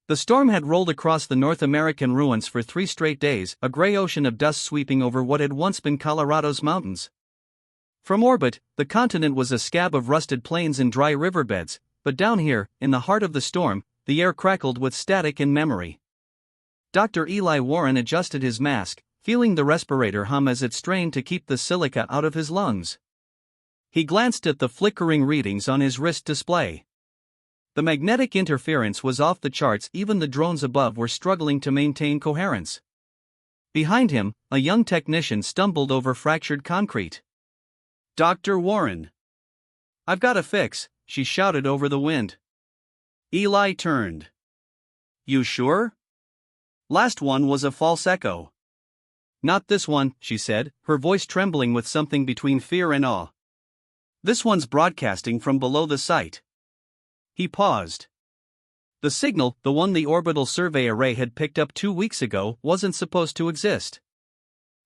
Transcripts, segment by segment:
The storm had rolled across the North American ruins for 3 straight days, a gray ocean of dust sweeping over what had once been Colorado's mountains. From orbit, the continent was a scab of rusted plains and dry riverbeds, but down here, in the heart of the storm, the air crackled with static and memory. Dr. Eli Warren adjusted his mask, feeling the respirator hum as it strained to keep the silica out of his lungs. He glanced at the flickering readings on his wrist display. The magnetic interference was off the charts, even the drones above were struggling to maintain coherence. Behind him, a young technician stumbled over fractured concrete. "Dr. Warren. I've got a fix," she shouted over the wind. Eli turned. "You sure? Last one was a false echo." "Not this one," she said, her voice trembling with something between fear and awe. "This one's broadcasting from below the site." He paused. The signal, the one the orbital survey array had picked up 2 weeks ago, wasn't supposed to exist.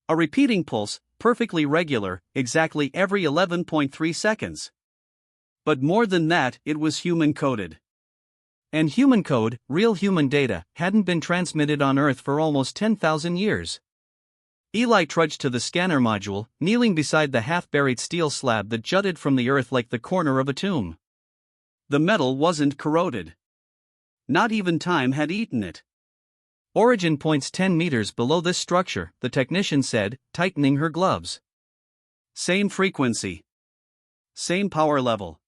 A repeating pulse, perfectly regular, exactly every 11.3 seconds. But more than that, it was human-coded. And human code, real human data, hadn't been transmitted on Earth for almost 10,000 years. Eli trudged to the scanner module, kneeling beside the half-buried steel slab that jutted from the Earth like the corner of a tomb. The metal wasn't corroded. Not even time had eaten it. "Origin points 10 meters below this structure," the technician said, tightening her gloves. "Same frequency. Same power level."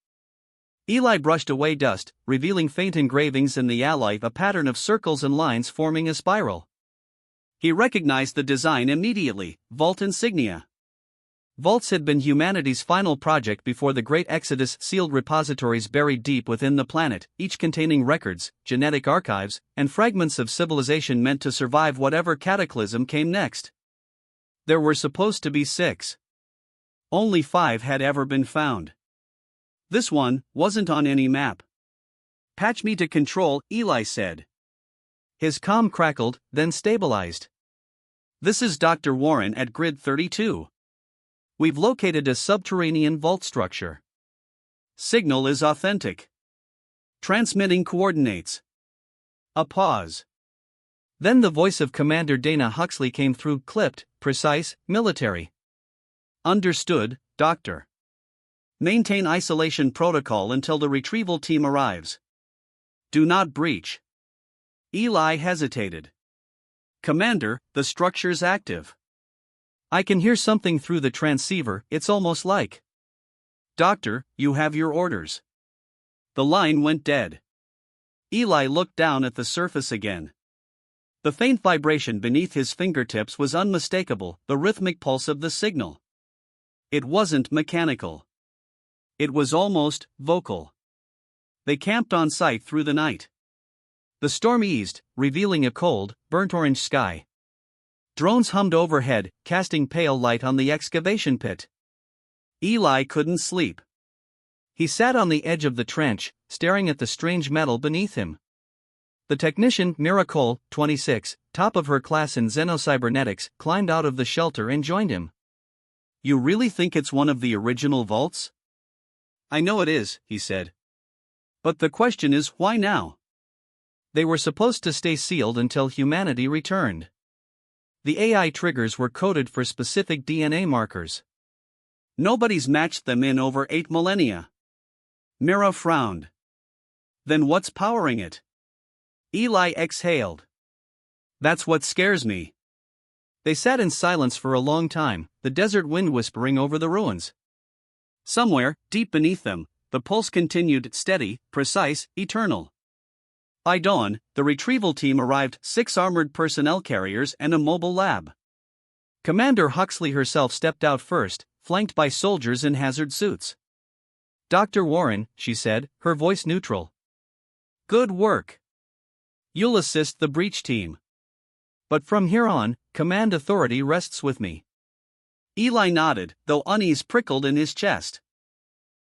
Eli brushed away dust, revealing faint engravings in the alloy, a pattern of circles and lines forming a spiral. He recognized the design immediately: vault insignia. Vaults had been humanity's final project before the Great Exodus, sealed repositories buried deep within the planet, each containing records, genetic archives, and fragments of civilization meant to survive whatever cataclysm came next. There were supposed to be 6. Only 5 had ever been found. This one wasn't on any map. "Patch me to control," Eli said. His comm crackled, then stabilized. "This is Dr. Warren at Grid 32. We've located a subterranean vault structure. Signal is authentic. Transmitting coordinates." A pause. Then the voice of Commander Dana Huxley came through, clipped, precise, military. "Understood, Doctor. Maintain isolation protocol until the retrieval team arrives. Do not breach." Eli hesitated. "Commander, the structure's active. I can hear something through the transceiver, it's almost like." "Doctor, you have your orders." The line went dead. Eli looked down at the surface again. The faint vibration beneath his fingertips was unmistakable, the rhythmic pulse of the signal. It wasn't mechanical. It was almost vocal. They camped on site through the night. The storm eased, revealing a cold, burnt-orange sky. Drones hummed overhead, casting pale light on the excavation pit. Eli couldn't sleep. He sat on the edge of the trench, staring at the strange metal beneath him. The technician, Miracole, 26, top of her class in xenocybernetics, climbed out of the shelter and joined him. "You really think it's one of the original vaults?" "I know it is," he said. "But the question is, why now?" They were supposed to stay sealed until humanity returned. The AI triggers were coded for specific DNA markers. Nobody's matched them in over 8 millennia. Mira frowned. "Then what's powering it?" Eli exhaled. "That's what scares me." They sat in silence for a long time, the desert wind whispering over the ruins. Somewhere, deep beneath them, the pulse continued, steady, precise, eternal. By dawn, the retrieval team arrived, 6 armored personnel carriers and a mobile lab. Commander Huxley herself stepped out first, flanked by soldiers in hazard suits. "Dr. Warren," she said, her voice neutral. "Good work. You'll assist the breach team. But from here on, command authority rests with me." Eli nodded, though unease prickled in his chest.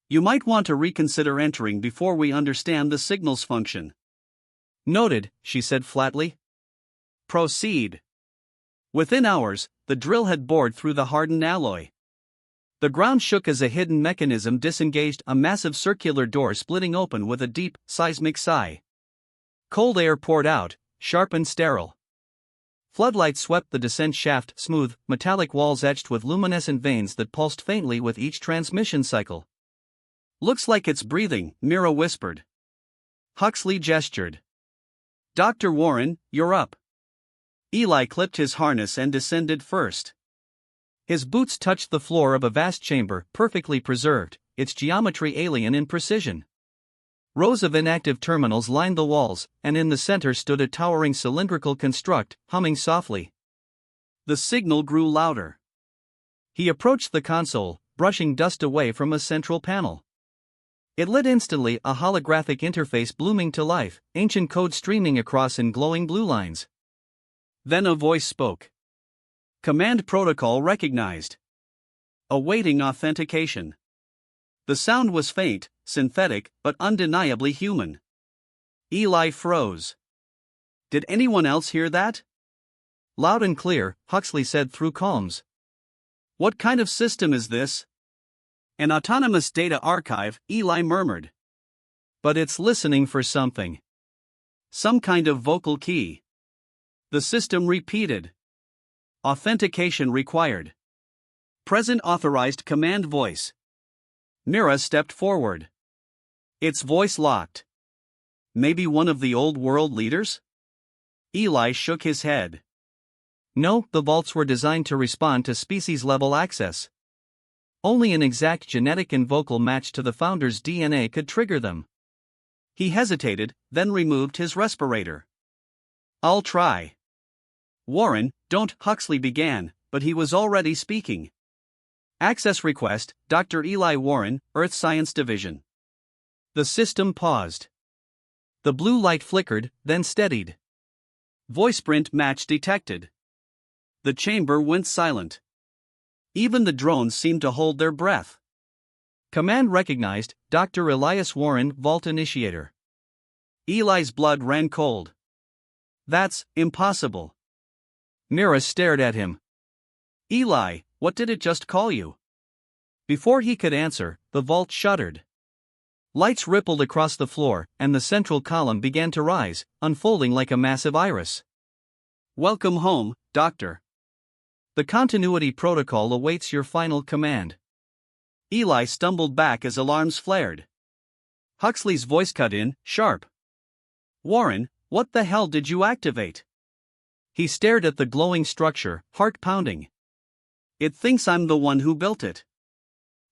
"You might want to reconsider entering before we understand the signal's function." "Noted," she said flatly. "Proceed." Within hours, the drill had bored through the hardened alloy. The ground shook as a hidden mechanism disengaged, a massive circular door splitting open with a deep, seismic sigh. Cold air poured out, sharp and sterile. Floodlights swept the descent shaft, smooth, metallic walls etched with luminescent veins that pulsed faintly with each transmission cycle. "Looks like it's breathing," Mira whispered. Huxley gestured. "Dr. Warren, you're up." Eli clipped his harness and descended first. His boots touched the floor of a vast chamber, perfectly preserved, its geometry alien in precision. Rows of inactive terminals lined the walls, and in the center stood a towering cylindrical construct, humming softly. The signal grew louder. He approached the console, brushing dust away from a central panel. It lit instantly, a holographic interface blooming to life, ancient code streaming across in glowing blue lines. Then a voice spoke. "Command protocol recognized. Awaiting authentication." The sound was faint, synthetic, but undeniably human. Eli froze. "Did anyone else hear that?" "Loud and clear," Huxley said through comms. "What kind of system is this?" "An autonomous data archive," Eli murmured. "But it's listening for something. Some kind of vocal key." The system repeated. "Authentication required. Present authorized command voice." Mira stepped forward. Its voice locked. "Maybe one of the old world leaders?" Eli shook his head. "No, the vaults were designed to respond to species-level access. Only an exact genetic and vocal match to the founder's DNA could trigger them." He hesitated, then removed his respirator. "I'll try." "Warren, don't," Huxley began, but he was already speaking. "Access request, Dr. Eli Warren, Earth Science Division." The system paused. The blue light flickered, then steadied. Voice print match detected. The chamber went silent. Even the drones seemed to hold their breath. "Command recognized, Dr. Elias Warren, Vault Initiator." Eli's blood ran cold. "That's impossible." Mira stared at him. "Eli, what did it just call you?" Before he could answer, the vault shuddered. Lights rippled across the floor, and the central column began to rise, unfolding like a massive iris. "Welcome home, Doctor. The continuity protocol awaits your final command." Eli stumbled back as alarms flared. Huxley's voice cut in, sharp. "Warren, what the hell did you activate?" He stared at the glowing structure, heart pounding. "It thinks I'm the one who built it."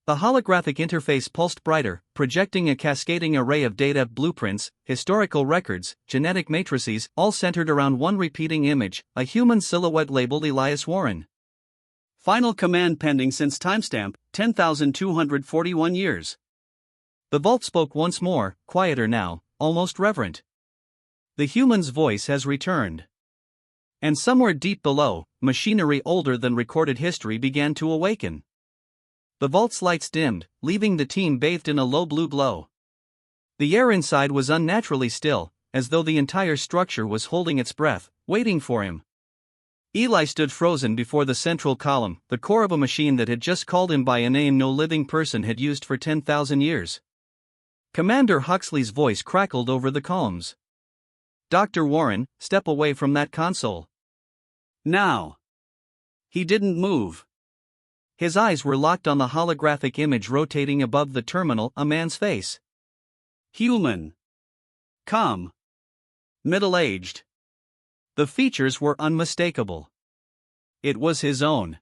The holographic interface pulsed brighter, projecting a cascading array of data, blueprints, historical records, genetic matrices, all centered around one repeating image, a human silhouette labeled Elias Warren. "Final command pending since timestamp, 10,241 years." The vault spoke once more, quieter now, almost reverent. "The human's voice has returned." And somewhere deep below, machinery older than recorded history began to awaken. The vault's lights dimmed, leaving the team bathed in a low blue glow. The air inside was unnaturally still, as though the entire structure was holding its breath, waiting for him. Eli stood frozen before the central column, the core of a machine that had just called him by a name no living person had used for 10,000 years. Commander Huxley's voice crackled over the comms. "Dr. Warren, step away from that console. Now." He didn't move. His eyes were locked on the holographic image rotating above the terminal, a man's face. Human. Calm. Middle-aged. The features were unmistakable. It was his own.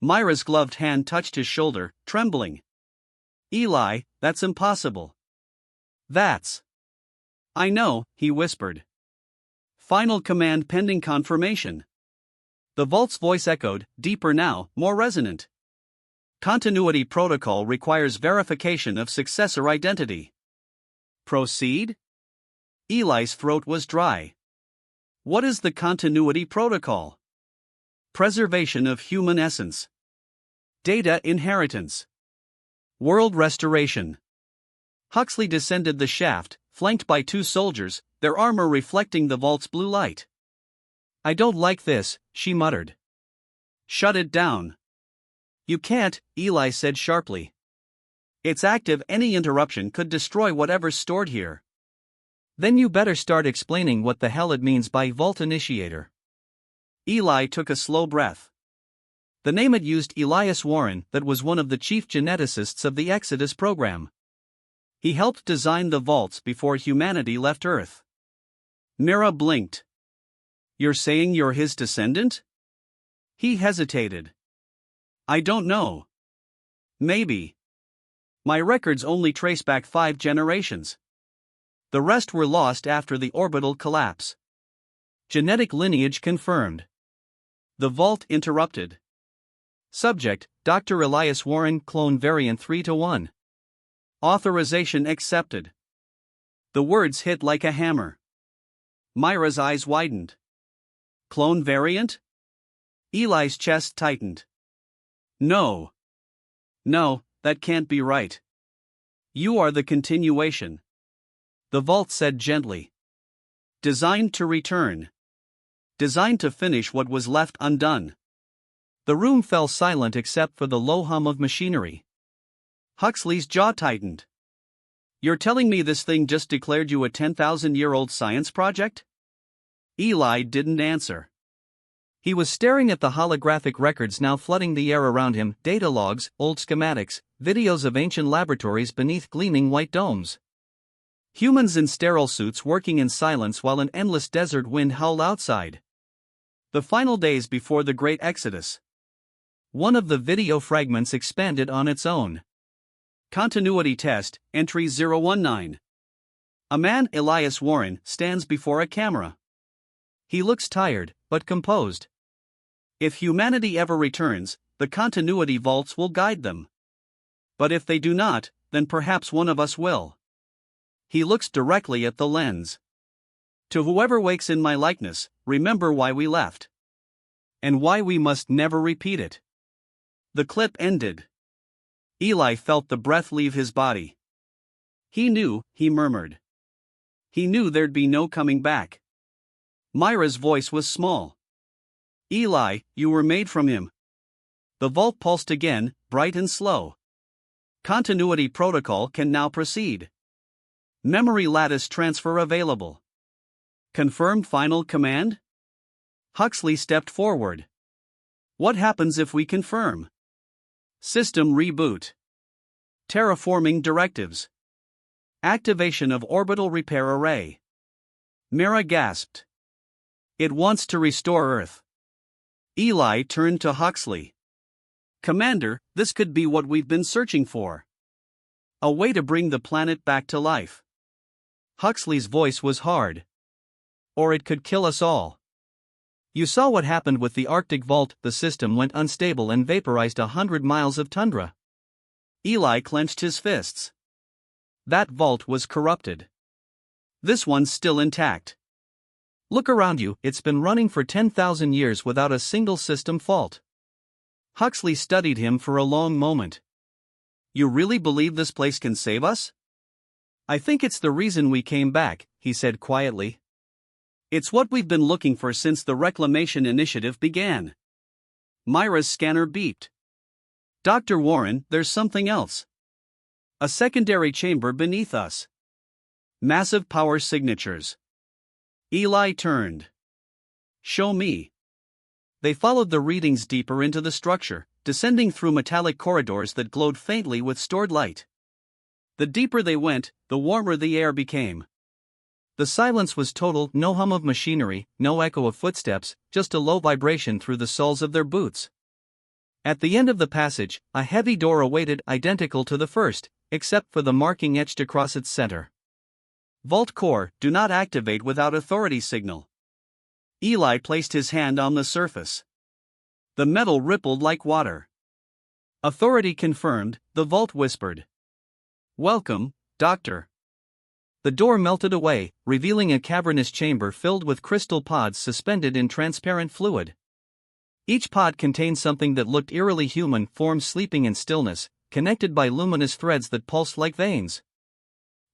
Myra's gloved hand touched his shoulder, trembling. "Eli, that's impossible." "That's." "I know," he whispered. "Final command pending confirmation." The vault's voice echoed, deeper now, more resonant. "Continuity protocol requires verification of successor identity." "Proceed?" Eli's throat was dry. "What is the continuity protocol?" "Preservation of human essence. Data inheritance. World restoration." Huxley descended the shaft, flanked by two soldiers, their armor reflecting the vault's blue light. "I don't like this," she muttered. "Shut it down." "You can't," Eli said sharply. "It's active, any interruption could destroy whatever's stored here." Then you better start explaining what the hell it means by Vault Initiator. Eli took a slow breath. The name had used Elias Warren, that was one of the chief geneticists of the Exodus program. He helped design the vaults before humanity left Earth. Mira blinked. You're saying you're his descendant? He hesitated. I don't know. Maybe. My records only trace back 5 generations. The rest were lost after the orbital collapse. Genetic lineage confirmed. The vault interrupted. Subject, Dr. Elias Warren, clone variant 3-1. Authorization accepted. The words hit like a hammer. Myra's eyes widened. Clone variant? Eli's chest tightened. No. No, that can't be right. You are the continuation. The vault said gently. Designed to return. Designed to finish what was left undone. The room fell silent except for the low hum of machinery. Huxley's jaw tightened. You're telling me this thing just declared you a 10,000-year-old science project? Eli didn't answer. He was staring at the holographic records now flooding the air around him, data logs, old schematics, videos of ancient laboratories beneath gleaming white domes. Humans in sterile suits working in silence while an endless desert wind howled outside. The final days before the Great Exodus. One of the video fragments expanded on its own. Continuity test, entry 019. A man, Elias Warren, stands before a camera. He looks tired, but composed. If humanity ever returns, the continuity vaults will guide them. But if they do not, then perhaps one of us will. He looks directly at the lens. To whoever wakes in my likeness, remember why we left. And why we must never repeat it. The clip ended. Eli felt the breath leave his body. He knew, he murmured. He knew there'd be no coming back. Myra's voice was small. Eli, you were made from him. The vault pulsed again, bright and slow. Continuity protocol can now proceed. Memory lattice transfer available. Confirm final command? Huxley stepped forward. What happens if we confirm? System reboot. Terraforming directives. Activation of orbital repair array. Mira gasped. It wants to restore Earth. Eli turned to Huxley. Commander, this could be what we've been searching for. A way to bring the planet back to life. Huxley's voice was hard. Or it could kill us all. You saw what happened with the Arctic Vault, the system went unstable and vaporized 100 miles of tundra. Eli clenched his fists. That vault was corrupted. This one's still intact. Look around you, it's been running for 10,000 years without a single system fault. Huxley studied him for a long moment. You really believe this place can save us? I think it's the reason we came back, he said quietly. It's what we've been looking for since the Reclamation Initiative began. Myra's scanner beeped. Dr. Warren, there's something else. A secondary chamber beneath us. Massive power signatures. Eli turned. Show me. They followed the readings deeper into the structure, descending through metallic corridors that glowed faintly with stored light. The deeper they went, the warmer the air became. The silence was total, no hum of machinery, no echo of footsteps, just a low vibration through the soles of their boots. At the end of the passage, a heavy door awaited, identical to the first, except for the marking etched across its center. Vault Core, do not activate without authority signal. Eli placed his hand on the surface. The metal rippled like water. Authority confirmed, the vault whispered. Welcome, Doctor. The door melted away, revealing a cavernous chamber filled with crystal pods suspended in transparent fluid. Each pod contained something that looked eerily human, forms sleeping in stillness, connected by luminous threads that pulsed like veins.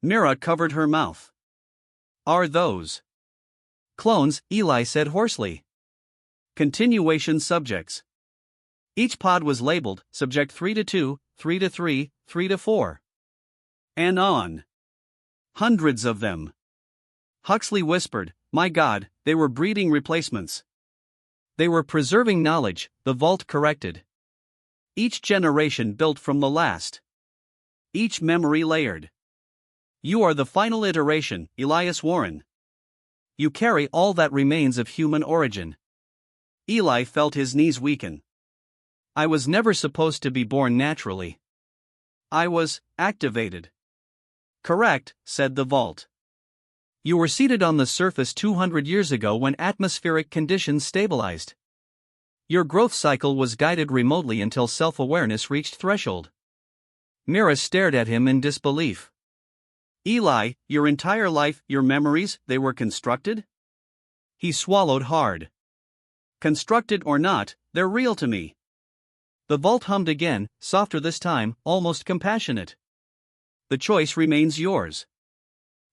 Mira covered her mouth. Are those clones? Eli said hoarsely. Continuation subjects. Each pod was labeled, Subject 3-2, 3-3, 3-4. And on. Hundreds of them. Huxley whispered, "My God, they were breeding replacements." "They were preserving knowledge," the vault corrected. "Each generation built from the last. Each memory layered. You are the final iteration, Elias Warren. You carry all that remains of human origin." Eli felt his knees weaken. "I was never supposed to be born naturally. I was activated." "Correct," said the vault. "You were seated on the surface 200 years ago when atmospheric conditions stabilized. Your growth cycle was guided remotely until self-awareness reached threshold." Mira stared at him in disbelief. "Eli, your entire life, your memories, they were constructed?" He swallowed hard. "Constructed or not, they're real to me." The vault hummed again, softer this time, almost compassionate. "The choice remains yours.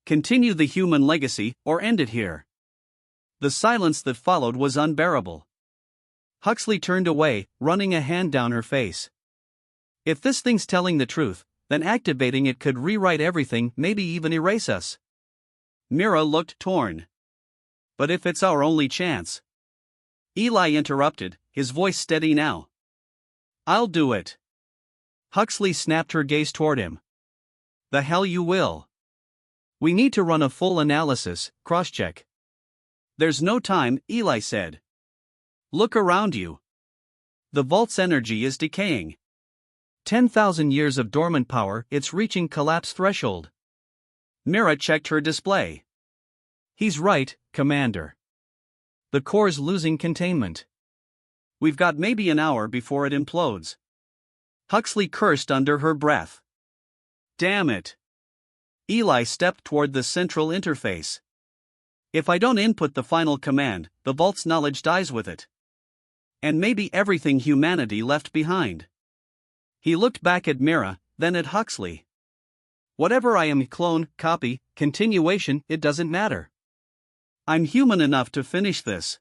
Continue the human legacy, or end it here." The silence that followed was unbearable. Huxley turned away, running a hand down her face. "If this thing's telling the truth, then activating it could rewrite everything, maybe even erase us." Mira looked torn. "But if it's our only chance?" Eli interrupted, his voice steady now. "I'll do it." Huxley snapped her gaze toward him. "The hell you will. We need to run a full analysis, cross-check." "There's no time," Eli said. "Look around you. The vault's energy is decaying. 10,000 years of dormant power, it's reaching collapse threshold." Mira checked her display. "He's right, Commander. The core's losing containment. We've got maybe an hour before it implodes." Huxley cursed under her breath. "Damn it." Eli stepped toward the central interface. "If I don't input the final command, the vault's knowledge dies with it. And maybe everything humanity left behind." He looked back at Mira, then at Huxley. "Whatever I am, clone, copy, continuation, it doesn't matter. I'm human enough to finish this."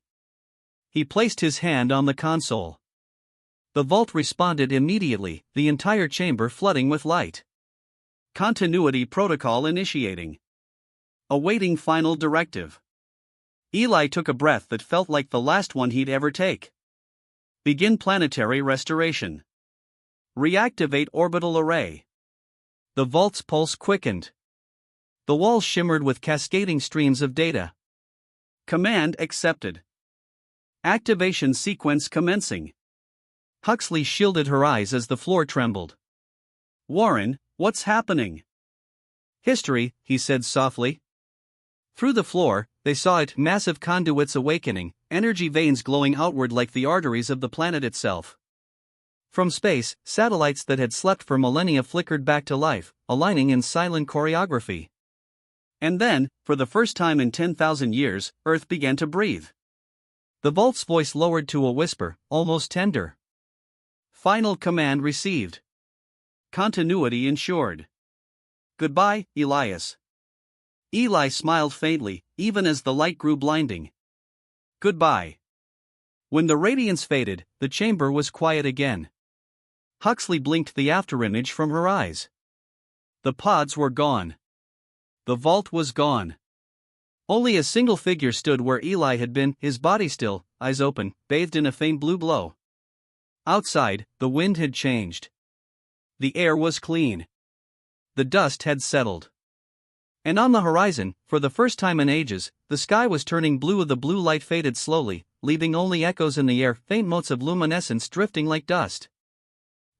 He placed his hand on the console. The vault responded immediately, the entire chamber flooding with light. "Continuity protocol initiating. Awaiting final directive." Eli took a breath that felt like the last one he'd ever take. "Begin planetary restoration. Reactivate orbital array." The vault's pulse quickened. The walls shimmered with cascading streams of data. "Command accepted. Activation sequence commencing." Huxley shielded her eyes as the floor trembled. "Warren, what's happening?" "History," he said softly. Through the floor, they saw it, massive conduits awakening, energy veins glowing outward like the arteries of the planet itself. From space, satellites that had slept for millennia flickered back to life, aligning in silent choreography. And then, for the first time in 10,000 years, Earth began to breathe. The vault's voice lowered to a whisper, almost tender. "Final command received. Continuity ensured. Goodbye, Elias." Eli smiled faintly, even as the light grew blinding. "Goodbye." When the radiance faded, the chamber was quiet again. Huxley blinked the afterimage from her eyes. The pods were gone. The vault was gone. Only a single figure stood where Eli had been, his body still, eyes open, bathed in a faint blue glow. Outside, the wind had changed. The air was clean. The dust had settled. And on the horizon, for the first time in ages, the sky was turning blue. The blue light faded slowly, leaving only echoes in the air, faint motes of luminescence drifting like dust.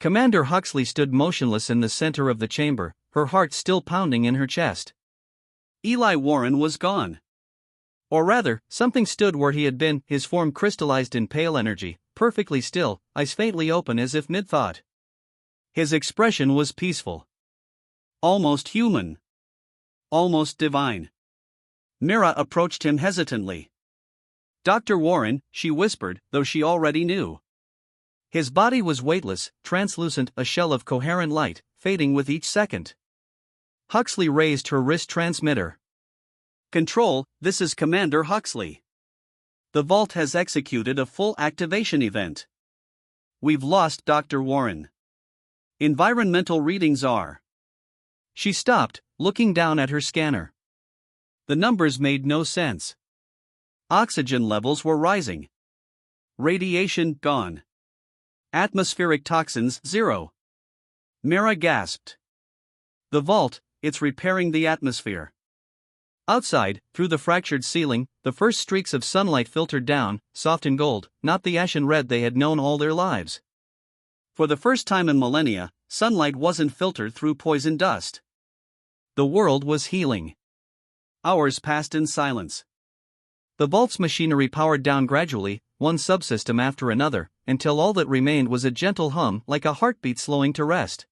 Commander Huxley stood motionless in the center of the chamber, her heart still pounding in her chest. Eli Warren was gone. Or rather, something stood where he had been, his form crystallized in pale energy, perfectly still, eyes faintly open as if mid-thought. His expression was peaceful. Almost human. Almost divine. Mira approached him hesitantly. "Dr. Warren," she whispered, though she already knew. His body was weightless, translucent, a shell of coherent light, fading with each second. Huxley raised her wrist transmitter. "Control, this is Commander Huxley. The vault has executed a full activation event. We've lost Dr. Warren. Environmental readings are." She stopped, looking down at her scanner. The numbers made no sense. Oxygen levels were rising. Radiation gone. Atmospheric toxins zero. Mira gasped. The vault, it's repairing the atmosphere. Outside, through the fractured ceiling, the first streaks of sunlight filtered down, soft and gold, not the ashen red they had known all their lives. For the first time in millennia, sunlight wasn't filtered through poison dust. The world was healing. Hours passed in silence. The vault's machinery powered down gradually, one subsystem after another, until all that remained was a gentle hum like a heartbeat slowing to rest.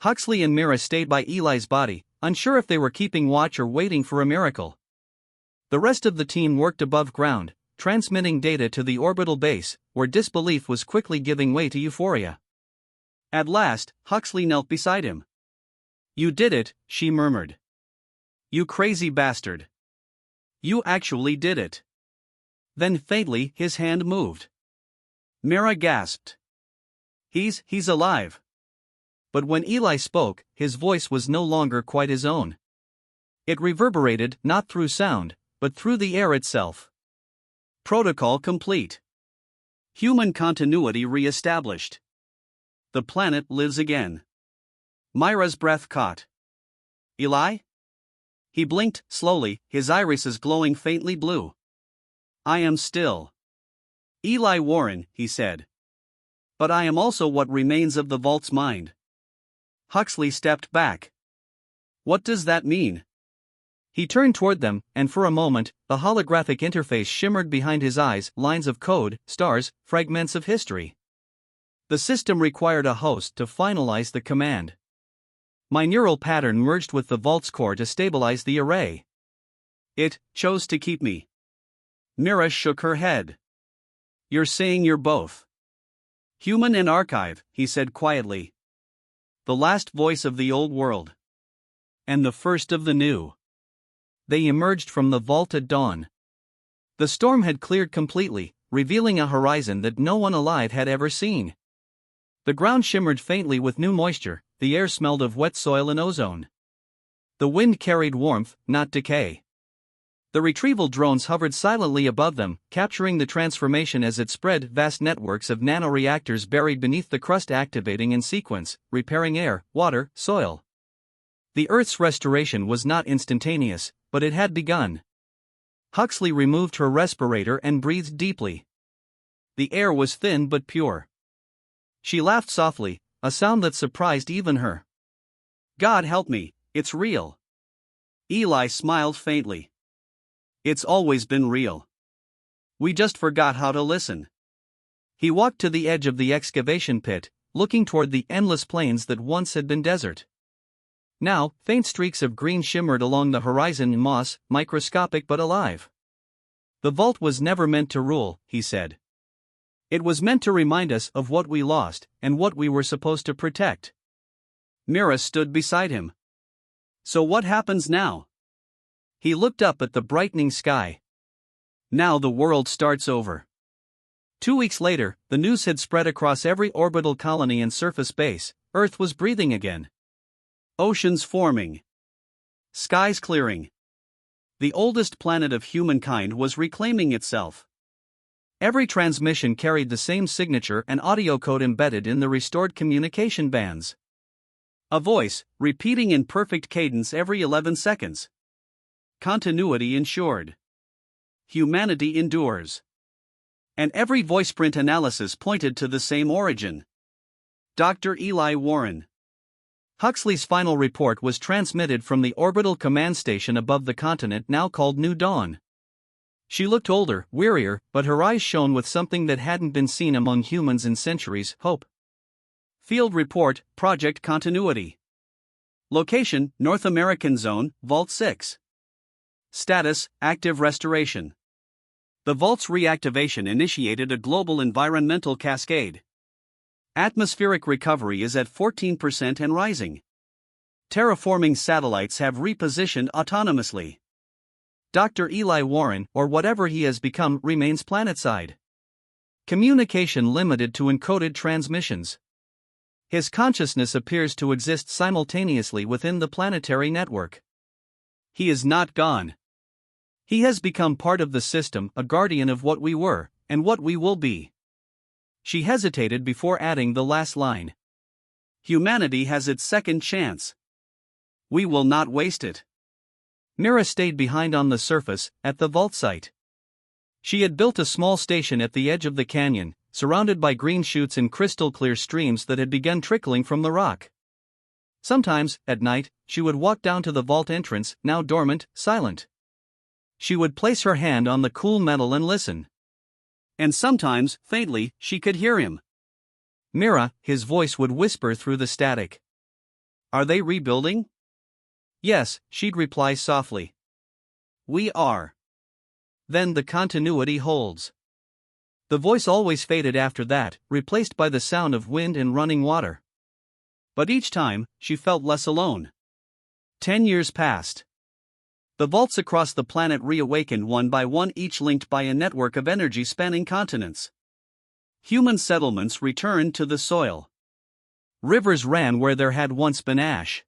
Huxley and Mira stayed by Eli's body, unsure if they were keeping watch or waiting for a miracle. The rest of the team worked above ground, transmitting data to the orbital base, where disbelief was quickly giving way to euphoria. At last, Huxley knelt beside him. "You did it," she murmured. "You crazy bastard. You actually did it." Then faintly his hand moved. Mira gasped. He's alive." But when Eli spoke, his voice was no longer quite his own. It reverberated not through sound, but through the air itself. Protocol complete. Human continuity re-established. The planet lives again. Myra's breath caught. "Eli?" He blinked slowly, his irises glowing faintly blue. "I am still Eli Warren," he said. "But I am also what remains of the vault's mind." Huxley stepped back. "What does that mean?" He turned toward them, and for a moment, the holographic interface shimmered behind his eyes, lines of code, stars, fragments of history. The system required a host to finalize the command. My neural pattern merged with the vault's core to stabilize the array. It chose to keep me. Mira shook her head. "You're saying you're both human and archive," he said quietly. "The last voice of the old world. And the first of the new." They emerged from the vault at dawn. The storm had cleared completely, revealing a horizon that no one alive had ever seen. The ground shimmered faintly with new moisture, the air smelled of wet soil and ozone. The wind carried warmth, not decay. The retrieval drones hovered silently above them, capturing the transformation as it spread, vast networks of nanoreactors buried beneath the crust activating in sequence, repairing air, water, soil. The Earth's restoration was not instantaneous, but it had begun. Huxley removed her respirator and breathed deeply. The air was thin but pure. She laughed softly, a sound that surprised even her. "God help me, it's real." Eli smiled faintly. "It's always been real. We just forgot how to listen." He walked to the edge of the excavation pit, looking toward the endless plains that once had been desert. Now, faint streaks of green shimmered along the horizon, moss, microscopic but alive. "The vault was never meant to rule," he said. "It was meant to remind us of what we lost, and what we were supposed to protect." Mira stood beside him. "So what happens now?" He looked up at the brightening sky. "Now the world starts over." 2 weeks later, the news had spread across every orbital colony and surface base. Earth was breathing again. Oceans forming. Skies clearing. The oldest planet of humankind was reclaiming itself. Every transmission carried the same signature and audio code embedded in the restored communication bands. A voice, repeating in perfect cadence every 11 seconds. Continuity ensured. Humanity endures. And every voiceprint analysis pointed to the same origin. Dr. Eli Warren. Huxley's final report was transmitted from the orbital command station above the continent now called New Dawn. She looked older, wearier, but her eyes shone with something that hadn't been seen among humans in centuries: hope. Field report, project continuity. Location, North American Zone, Vault 6. Status, active restoration. The vault's reactivation initiated a global environmental cascade. Atmospheric recovery is at 14% and rising. Terraforming satellites have repositioned autonomously. Dr. Eli Warren, or whatever he has become, remains planetside. Communication limited to encoded transmissions. His consciousness appears to exist simultaneously within the planetary network. He is not gone. He has become part of the system, a guardian of what we were, and what we will be. She hesitated before adding the last line. Humanity has its second chance. We will not waste it. Mira stayed behind on the surface, at the vault site. She had built a small station at the edge of the canyon, surrounded by green chutes and crystal-clear streams that had begun trickling from the rock. Sometimes, at night, she would walk down to the vault entrance, now dormant, silent. She would place her hand on the cool metal and listen. And sometimes, faintly, she could hear him. Mira, his voice would whisper through the static. Are they rebuilding? Yes, she'd reply softly. We are. Then the continuity holds. The voice always faded after that, replaced by the sound of wind and running water. But each time, she felt less alone. 10 years passed. The vaults across the planet reawakened one by one, each linked by a network of energy spanning continents. Human settlements returned to the soil. Rivers ran where there had once been ash.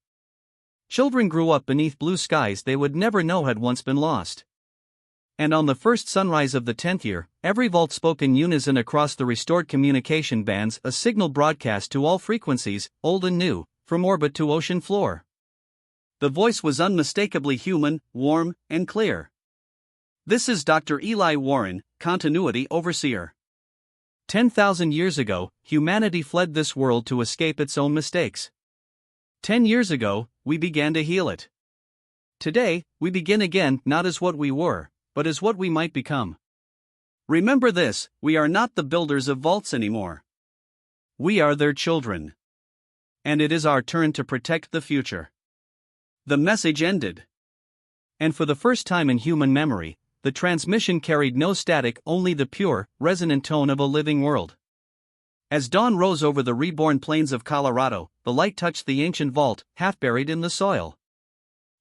Children grew up beneath blue skies they would never know had once been lost. And on the first sunrise of the 10th year, every vault spoke in unison across the restored communication bands, a signal broadcast to all frequencies, old and new, from orbit to ocean floor. The voice was unmistakably human, warm, and clear. This is Dr. Eli Warren, Continuity Overseer. 10,000 years ago, humanity fled this world to escape its own mistakes. 10 years ago, we began to heal it. Today, we begin again, not as what we were, but as what we might become. Remember this, we are not the builders of vaults anymore. We are their children. And it is our turn to protect the future. The message ended. And for the first time in human memory, the transmission carried no static, only the pure, resonant tone of a living world. As dawn rose over the reborn plains of Colorado, the light touched the ancient vault, half buried in the soil.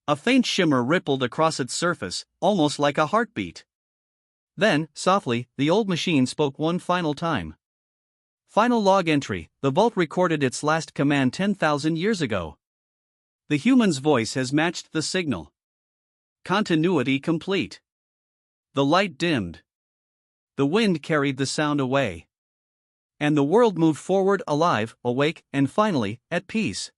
A faint shimmer rippled across its surface, almost like a heartbeat. Then, softly, the old machine spoke one final time. Final log entry, the vault recorded its last command 10,000 years ago. The human's voice has matched the signal. Continuity complete. The light dimmed. The wind carried the sound away. And the world moved forward alive, awake, and finally, at peace.